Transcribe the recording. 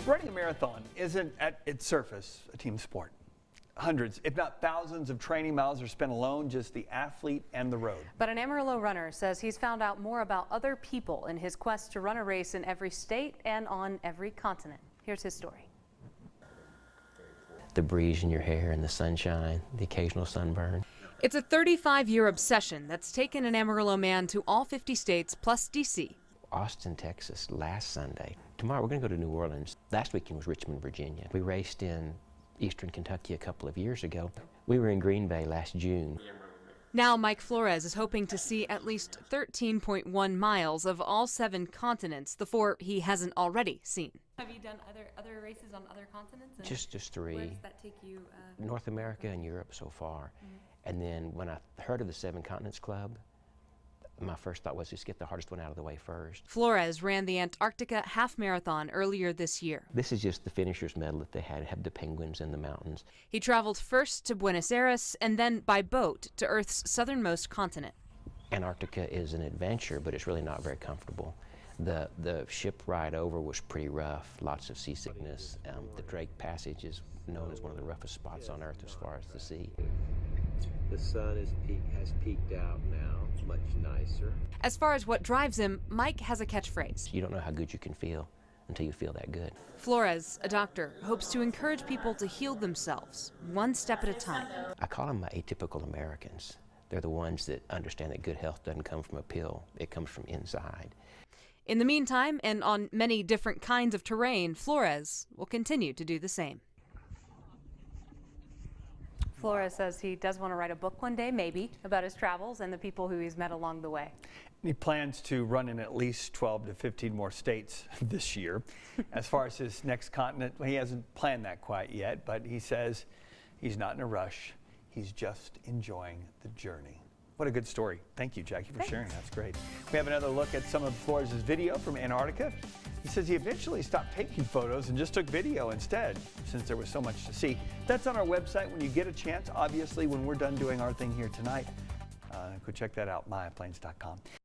Running a marathon isn't, at its surface, a team sport. Hundreds, if not thousands, of training miles are spent alone, just the athlete and the road. But an Amarillo runner says he's found out more about other people in his quest to run a race in every state and on every continent. Here's his story. The breeze in your hair and the sunshine, the occasional sunburn. It's a 35-year obsession that's taken an Amarillo man to all 50 states plus D.C. Austin, Texas, last Sunday. Tomorrow we're going to go to New Orleans. Last weekend was Richmond, Virginia. We raced in eastern Kentucky a couple of years ago. We were in Green Bay last June. Now Mike Flores is hoping to see at least 13.1 miles of all 7 continents, the 4 he hasn't already seen. Have you done other races on other continents? Just 3. Where does that take you? North America and Europe so far. And then when I heard of the 7 Continents Club, my first thought was just get the hardest one out of the way first. Flores ran the Antarctica Half Marathon earlier this year. This is just the finisher's medal that they have the penguins in the mountains. He traveled first to Buenos Aires and then by boat to Earth's southernmost continent. Antarctica is an adventure, but it's really not very comfortable. The ship ride over was pretty rough, lots of seasickness. The Drake Passage is known as one of the roughest spots on Earth as far as the sea. The sun has peaked out now, much nicer. As far as what drives him, Mike has a catchphrase. You don't know how good you can feel until you feel that good. Flores, a doctor, hopes to encourage people to heal themselves, one step at a time. I call them my atypical Americans. They're the ones that understand that good health doesn't come from a pill, it comes from inside. In the meantime, and on many different kinds of terrain, Flores will continue to do the same. Flores says he does want to write a book one day, maybe, about his travels and the people who he's met along the way. He plans to run in at least 12 to 15 more states this year. As far as his next continent, well, he hasn't planned that quite yet, but he says he's not in a rush. He's just enjoying the journey. What a good story. Thank you, Jackie, for sharing. That's great. We have another look at some of Flores' video from Antarctica. He says he eventually stopped taking photos and just took video instead, since there was so much to see. That's on our website when you get a chance. Obviously, when we're done doing our thing here tonight, go check that out, myaplanes.com.